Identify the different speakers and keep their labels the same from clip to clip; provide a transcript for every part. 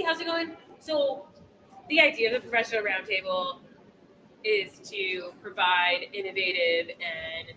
Speaker 1: how's it going? So the idea of the professional roundtable is to provide innovative and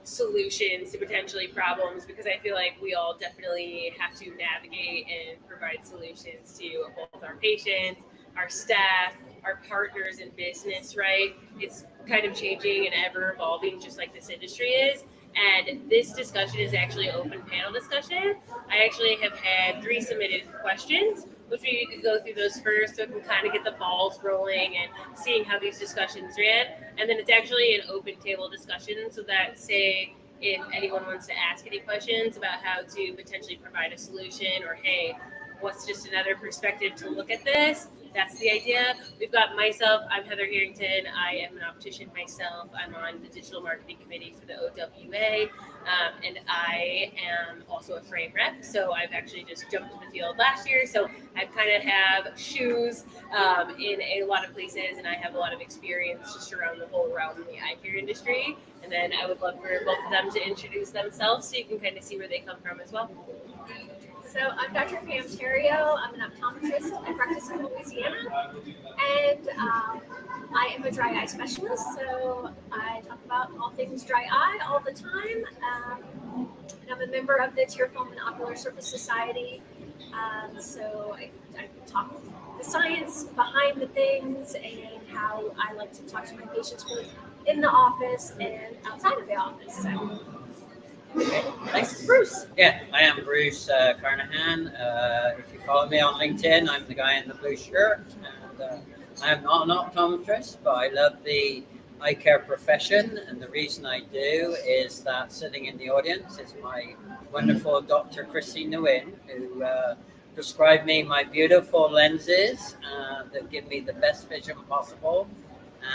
Speaker 1: solutions to potentially problems, because I feel like we all definitely have to navigate and provide solutions to both our patients, our staff, our partners in business, right? It's kind of changing and ever evolving, just like this industry is. And this discussion is actually an open panel discussion. I actually have had 3 submitted questions, which we could go through those first so we can kind of get the balls rolling and seeing how these discussions ran. And then it's actually an open table discussion, so that, say, if anyone wants to ask any questions about how to potentially provide a solution, or hey, what's just another perspective to look at this, that's the idea. We've got myself, I'm Heather Harrington. I am an optician myself. I'm on the digital marketing committee for the OWA, and I am also a frame rep. So I've actually just jumped to the field last year. So I kind of have shoes in a lot of places, and I have a lot of experience just around the whole realm in the eye care industry. And then I would love for both of them to introduce themselves so you can kind of see where they come from as well.
Speaker 2: So I'm Dr. Pam Terrio. I'm an optometrist. I practice in Louisiana, and I am a dry eye specialist. So I talk about all things dry eye all the time. And I'm a member of the Tear Film and Ocular Surface Society. So I talk the science behind the things and how I like to talk to my patients both in the office and outside of the office. So.
Speaker 3: Thanks, Bruce. Yeah, I am Bruce Carnahan. If you follow me on LinkedIn, I'm the guy in the blue shirt. And I am not an optometrist, but I love the eye care profession. And the reason I do is that sitting in the audience is my wonderful Dr. Christine Nguyen, who prescribed me my beautiful lenses that give me the best vision possible.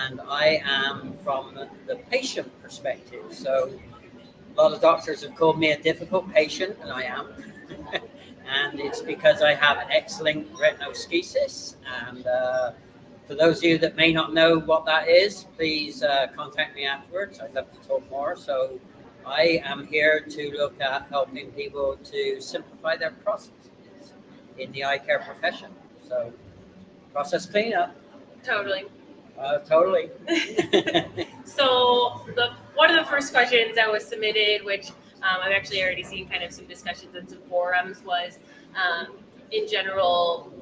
Speaker 3: And I am from the patient perspective. So a lot of doctors have called me a difficult patient, and I am. And it's because I have X-linked retinoschisis. And for those of you that may not know what that is, please contact me afterwards. I'd love to talk more. So I am here to look at helping people to simplify their processes in the eye care profession. So process cleanup.
Speaker 1: Totally.
Speaker 3: Totally.
Speaker 1: So one of the first questions that was submitted, which I've actually already seen kind of some discussions in some forums, was in general,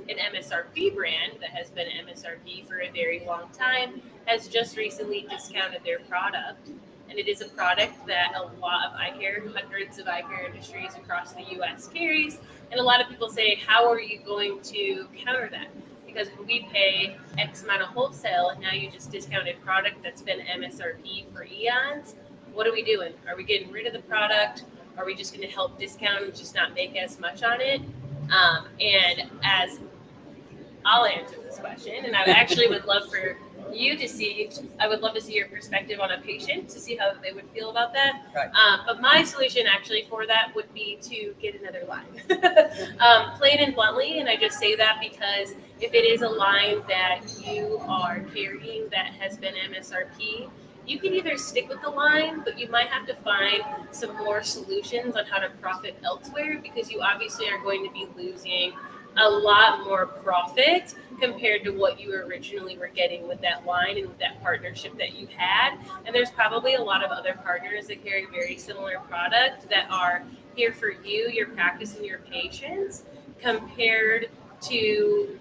Speaker 1: an MSRP brand that has been MSRP for a very long time has just recently discounted their product. And it is a product that a lot of eye care, hundreds of eye care industries across the U.S. carries. And a lot of people say, how are you going to counter that? Because we pay X amount of wholesale, and now you just discounted product that's been MSRP for eons. What are we doing? Are we getting rid of the product? Are we just going to help discount and just not make as much on it? And as I'll answer this question, and I actually would love for you to see, I would love to see your perspective on a patient to see how they would feel about that.
Speaker 3: Right.
Speaker 1: But my solution actually for that would be to get another line. Plain and bluntly, and I just say that because if it is a line that you are carrying that has been MSRP, you can either stick with the line, but you might have to find some more solutions on how to profit elsewhere, because you obviously are going to be losing a lot more profit compared to what you originally were getting with that line and with that partnership that you had. And there's probably a lot of other partners that carry very similar product that are here for you, your practice, and your patients, compared to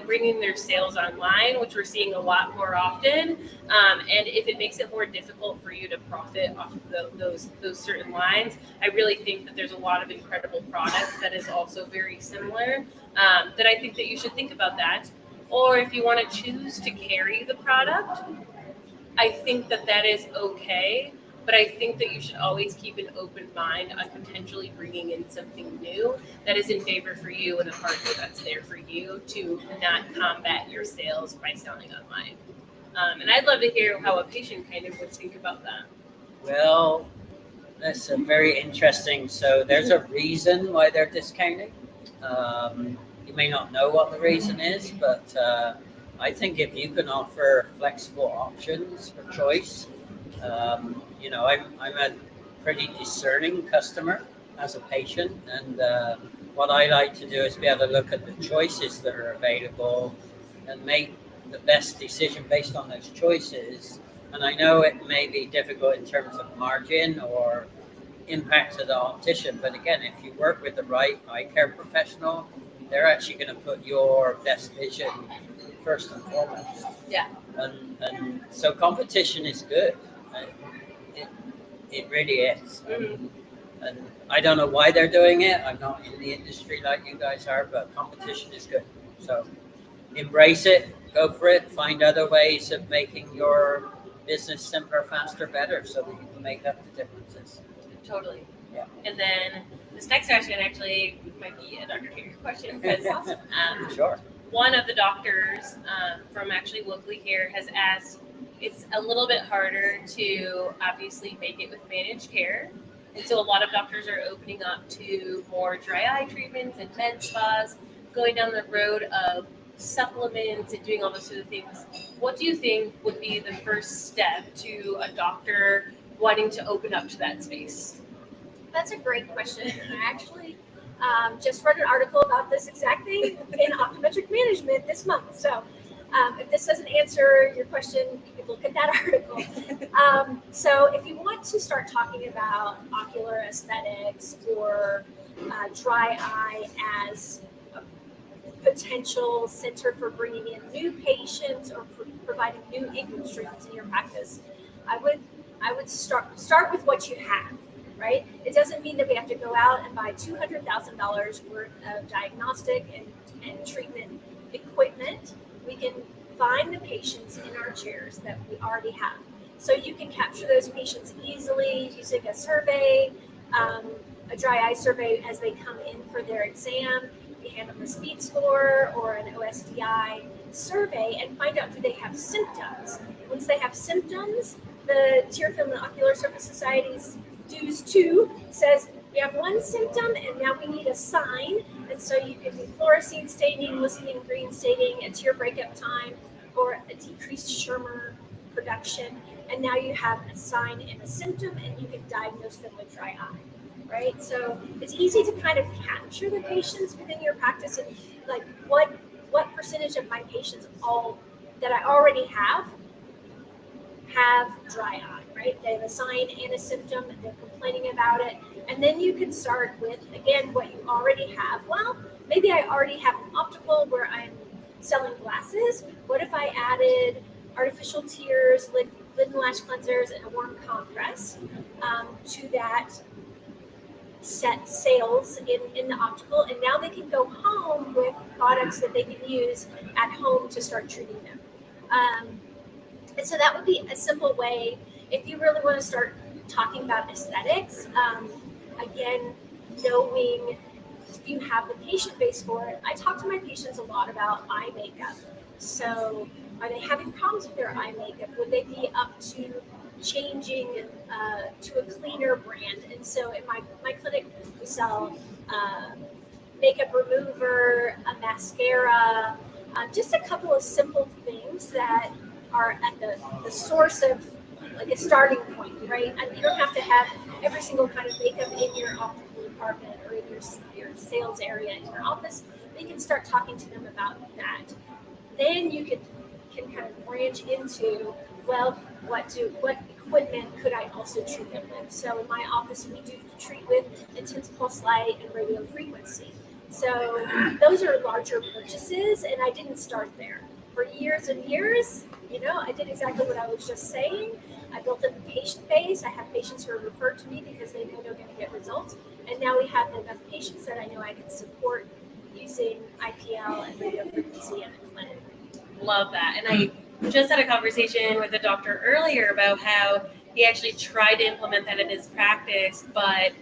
Speaker 1: bringing their sales online, which we're seeing a lot more often. And if it makes it more difficult for you to profit off of those certain lines, I really think that there's a lot of incredible product that is also very similar, that I think that you should think about that. Or if you want to choose to carry the product, I think that is okay. But I think that you should always keep an open mind on potentially bringing in something new that is in favor for you and a partner that's there for you to not combat your sales by selling online. And I'd love to hear how a patient kind of would think about that.
Speaker 3: Well, that's very interesting. So there's a reason why they're discounting. You may not know what the reason is, but I think if you can offer flexible options for choice, I'm a pretty discerning customer as a patient, and what I like to do is be able to look at the choices that are available and make the best decision based on those choices. And I know it may be difficult in terms of margin or impact to the optician, but again, if you work with the right eye care professional, they're actually going to put your best vision first and foremost.
Speaker 1: Yeah.
Speaker 3: And so competition is good. It, it really is.
Speaker 1: Mm-hmm.
Speaker 3: And I don't know why they're doing it. I'm not in the industry like you guys are, but competition is good. So embrace it, go for it, find other ways of making your business simpler, faster, better so that you can make up the differences.
Speaker 1: Totally.
Speaker 3: Yeah.
Speaker 1: And then this next question actually might be a Dr. Taylor question because
Speaker 3: Sure.
Speaker 1: one of the doctors from actually locally here has asked, it's a little bit harder to obviously make it with managed care. And so a lot of doctors are opening up to more dry eye treatments and med spas, going down the road of supplements and doing all those sort of things. What do you think would be the first step to a doctor wanting to open up to that space?
Speaker 2: That's a great question. I actually just read an article about this exact thing in optometric management this month. So if this doesn't answer your question, you can look at that article. So if you want to start talking about ocular aesthetics or dry eye as a potential center for bringing in new patients or providing new income streams in your practice, I would start with what you have. Right? It doesn't mean that we have to go out and buy $200,000 worth of diagnostic and treatment equipment. We can find the patients in our chairs that we already have. So you can capture those patients easily using a survey, a dry eye survey as they come in for their exam. You hand them a speed score or an OSDI survey and find out, do they have symptoms? Once they have symptoms, the Tear Film and Ocular Surface Society's DUES 2 says we have one symptom and now we need a sign. And so you can do fluorescein staining, listening green staining, a tear breakup time, or a decreased Schirmer production. And now you have a sign and a symptom and you can diagnose them with dry eye, right? So it's easy to kind of capture the patients within your practice and like what percentage of my patients all that I already have dry eye. Right? They have a sign and a symptom, and they're complaining about it. And then you can start with, again, what you already have. Well, maybe I already have an optical where I'm selling glasses. What if I added artificial tears, lid and lash cleansers, and a warm compress to that set sales in the optical? And now they can go home with products that they can use at home to start treating them. And so that would be a simple way. If you really want to start talking about aesthetics, again, knowing if you have the patient base for it. I talk to my patients a lot about eye makeup. So are they having problems with their eye makeup? Would they be up to changing to a cleaner brand? And so in my clinic, we sell makeup remover, a mascara, just a couple of simple things that are at the source of like a starting point, right? And you don't have to have every single kind of makeup in your optical department or in your sales area in your office. But you can start talking to them about that. Then you can kind of branch into, well, what equipment could I also treat them with? So in my office, we do treat with intense pulse light and radio frequency. So those are larger purchases, and I didn't start there. For years and years, I did exactly what I was just saying. I built up a patient base. I have patients who are referred to me because they know they're going to get results. And now we have enough patients that I know I can support using IPL and radio frequency in the clinic.
Speaker 1: Love that. And I just had a conversation with a doctor earlier about how he actually tried to implement that in his practice, but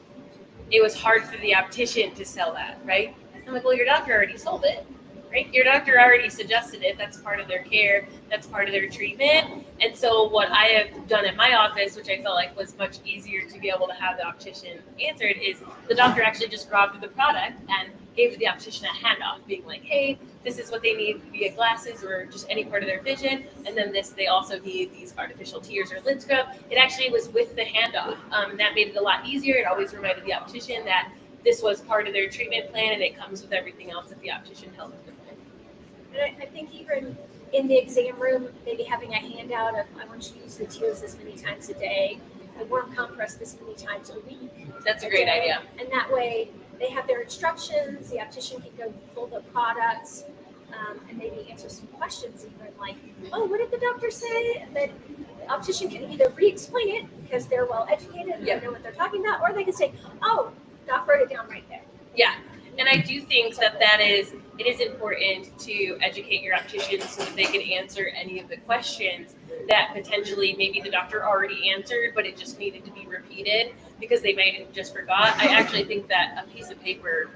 Speaker 1: it was hard for the optician to sell that, right? I'm like, well, your doctor already sold it. Right? Your doctor already suggested it. That's part of their care. That's part of their treatment. And so what I have done at my office, which I felt like was much easier to be able to have the optician answered, is the doctor actually just grabbed the product and gave the optician a handoff, being like, hey, this is what they need via glasses or just any part of their vision. And then they also need these artificial tears or lid scrub. It actually was with the handoff. That made it a lot easier. It always reminded the optician that this was part of their treatment plan, and it comes with everything else that the optician helped them with.
Speaker 2: And I think even in the exam room, maybe having a handout of, I want you to use the tears this many times a day, the worm compress this many times a week.
Speaker 1: That's a great idea.
Speaker 2: And that way they have their instructions, the optician can go pull the products, and maybe answer some questions even like, oh, what did the doctor say? And then the optician can either re-explain it because they're well educated and they know what they're talking about, or they can say, oh, doc wrote it down right there.
Speaker 1: Yeah. And I do think that it is important to educate your opticians so that they can answer any of the questions that potentially maybe the doctor already answered, but it just needed to be repeated because they might have just forgot. I actually think that a piece of paper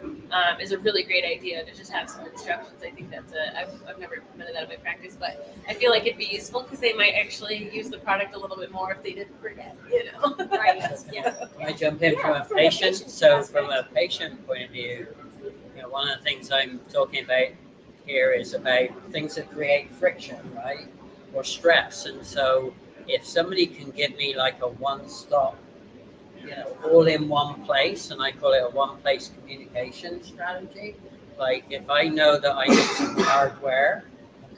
Speaker 1: is a really great idea to just have some instructions. I think I've never implemented that in my practice, but I feel like it'd be useful because they might actually use the product a little bit more if they didn't forget,
Speaker 2: Right. Yeah.
Speaker 3: Can I jump in from a patient? So from a patient point of view, one of the things I'm talking about here is about things that create friction, right? Or stress. And so if somebody can give me like a one-stop, all in one place, and I call it a one-place communication strategy. Like if I know that I need some hardware,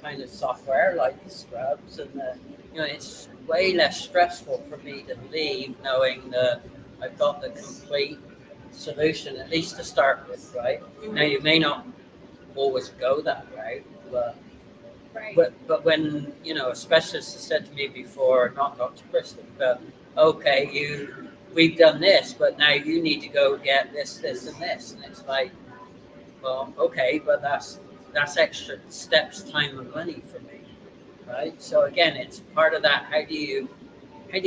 Speaker 3: kind of software like the scrubs, and it's way less stressful for me to leave knowing that I've got the complete solution, at least to start with, right? Mm-hmm. Now you may not always go that route, but when a specialist has said to me before, not Dr. Kristen, but okay, we've done this, but now you need to go get this, and this, and it's like, well, okay, but that's extra steps, time, and money for me, right? So again, it's part of that. How do you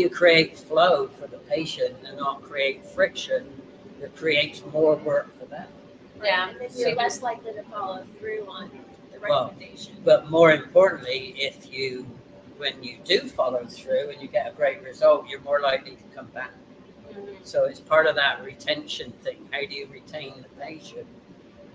Speaker 3: create flow for the patient and not create friction that creates more work for them?
Speaker 1: Yeah,
Speaker 2: and then you're less likely to follow through on the recommendation.
Speaker 3: But more importantly, when you do follow through and you get a great result, you're more likely to come back. Mm-hmm. So it's part of that retention thing. How do you retain the patient?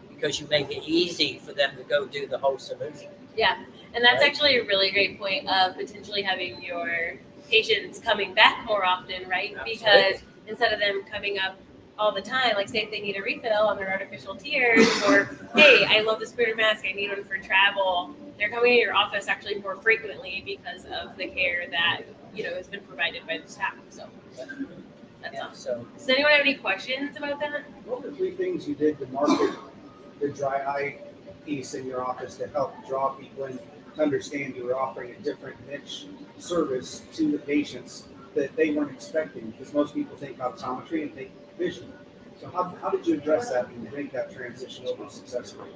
Speaker 3: Because you make it easy for them to go do the whole solution.
Speaker 1: Yeah, and that's actually a really great point of potentially having your patients coming back more often, right? Absolutely. Because instead of them coming up all the time, like say if they need a refill on their artificial tears, or hey, I love this bearded mask, I need one for travel, they're coming to your office actually more frequently because of the care that has been provided by the staff. So that's awesome. So does anyone have any questions about that?
Speaker 4: What were 3 things you did to market the dry eye piece in your office to help draw people in to understand you were offering a different niche service to the patients that they weren't expecting? Because most people think optometry and think vision. So how did you address that and make that transition over successfully?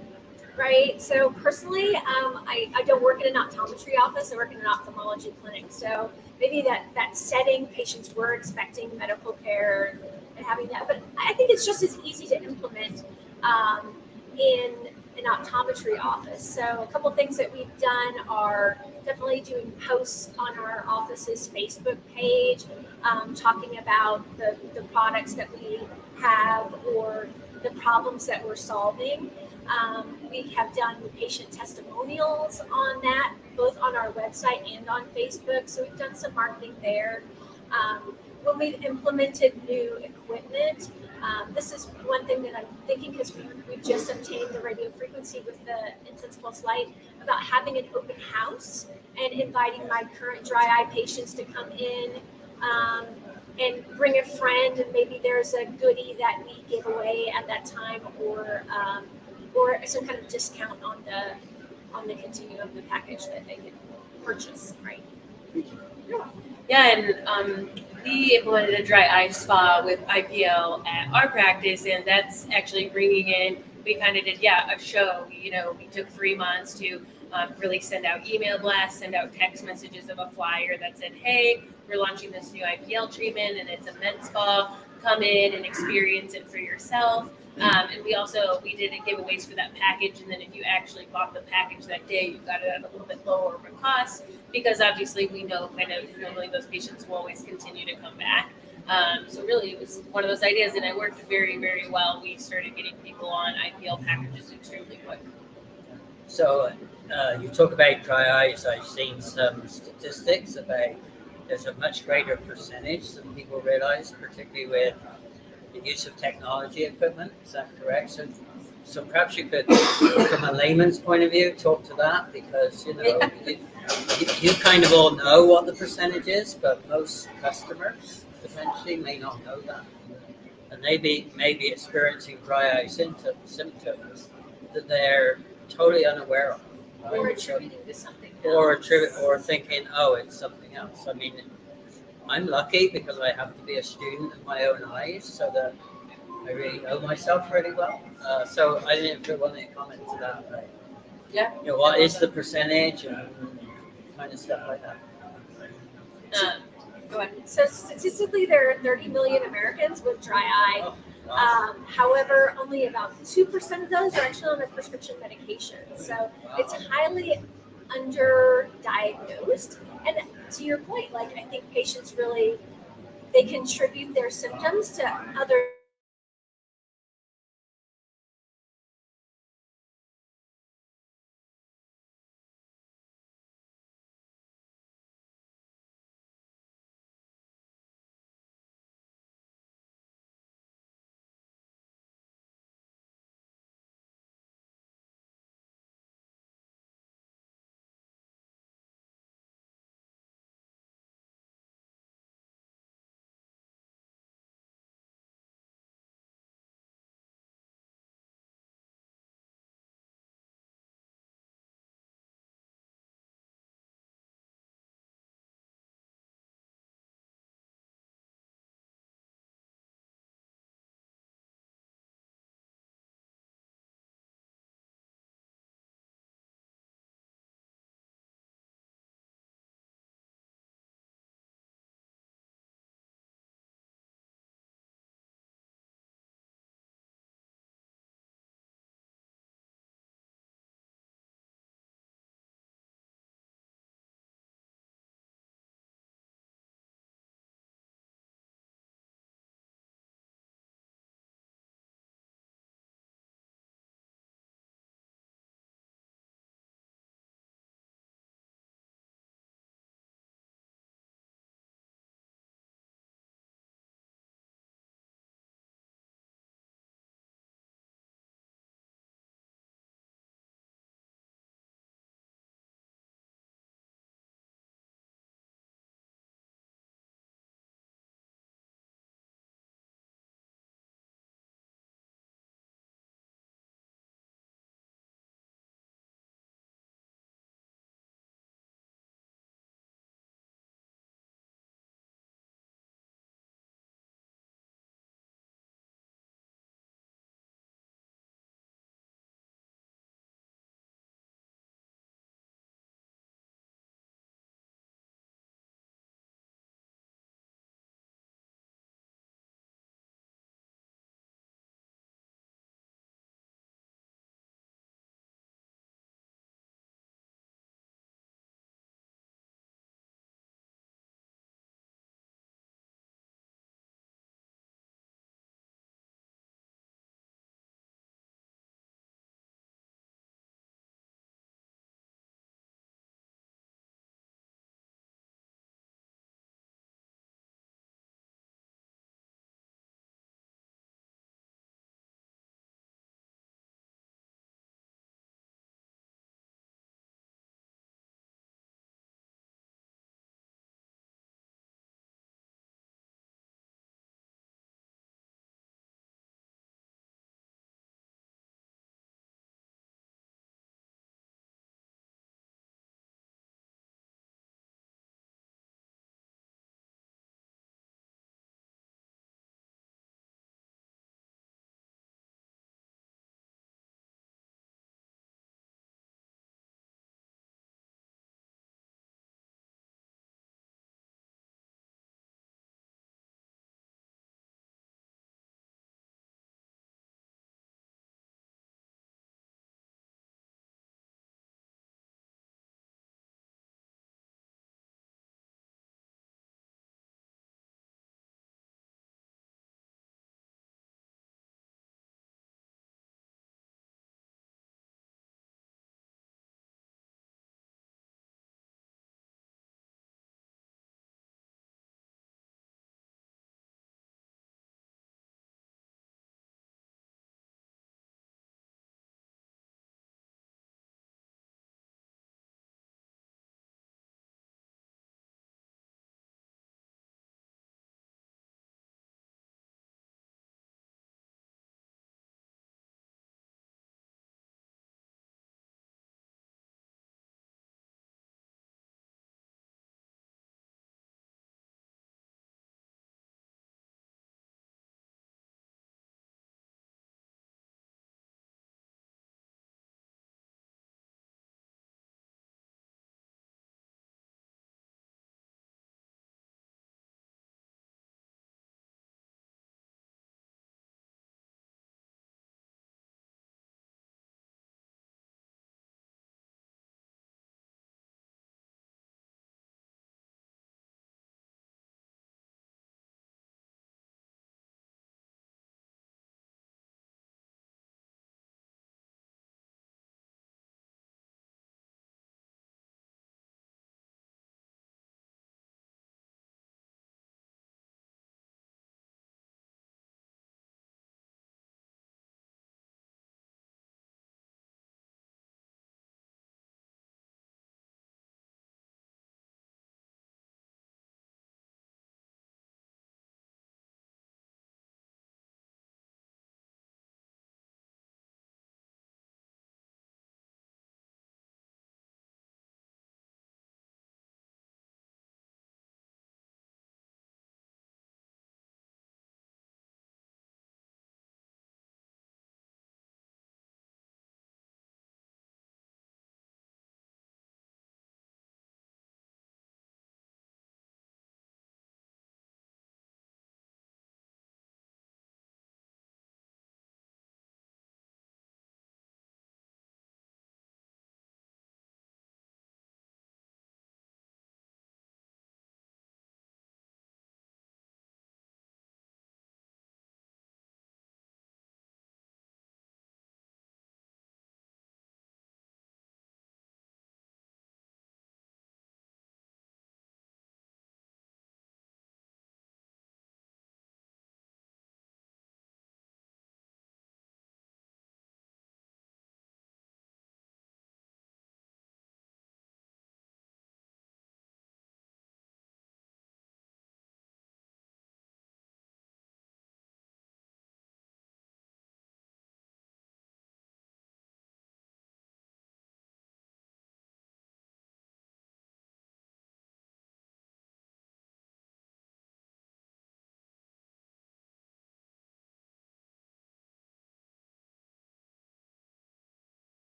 Speaker 2: Right. So personally, I don't work in an optometry office. I work in an ophthalmology clinic. So maybe that setting, patients were expecting medical care and having that. But I think it's just as easy to implement in an optometry office. So a couple things that we've done are definitely doing posts on our office's Facebook page, talking about the products that we have or the problems that we're solving. We have done patient testimonials on that, both on our website and on Facebook. So we've done some marketing there. When we've implemented new equipment, this is one thing that I'm thinking, because we've just obtained the radio frequency with the Intense Pulse Light, about having an open house and inviting my current dry eye patients to come in and bring a friend, and maybe there's a goodie that we give away at that time, or some kind of discount on the continuum of the package that they can purchase, right?
Speaker 1: Yeah, and we implemented a dry eye spa with IPL at our practice, and that's actually bringing in, we kind of did, a show. We took 3 months to really send out email blasts, send out text messages of a flyer that said, hey, we're launching this new IPL treatment, and it's a med spa. Come in and experience it for yourself. And we did giveaways for that package, and then if you actually bought the package that day, you got it at a little bit lower of a cost, because obviously we know normally those patients will always continue to come back. So really it was one of those ideas, and it worked very, very well. We started getting people on IPL packages extremely quick.
Speaker 3: So you talk about dry eyes. I've seen some statistics about there's a much greater percentage than people realize, particularly with the use of technology equipment. Is that correct? So perhaps you could, from a layman's point of view, talk to that, because you kind of all know what the percentage is, but most customers potentially may not know that, and maybe experiencing dry eye symptoms that they're totally unaware of. Right?
Speaker 2: Or attributing to something
Speaker 3: Or thinking, oh, it's something else. I mean, I'm lucky because I have to be a student of my own eyes, so that I really know myself really well. So I didn't feel wanting to comment to that. Right?
Speaker 5: Yeah.
Speaker 3: What is the percentage and kind of stuff like that.
Speaker 5: Go ahead.
Speaker 2: So statistically, there are 30 million Americans with dry eye.
Speaker 3: Oh, wow.
Speaker 2: However, only about 2% of those are actually on a prescription medication. So
Speaker 3: Wow.
Speaker 2: it's highly underdiagnosed. And to your point, like I think patients really, they contribute their symptoms to other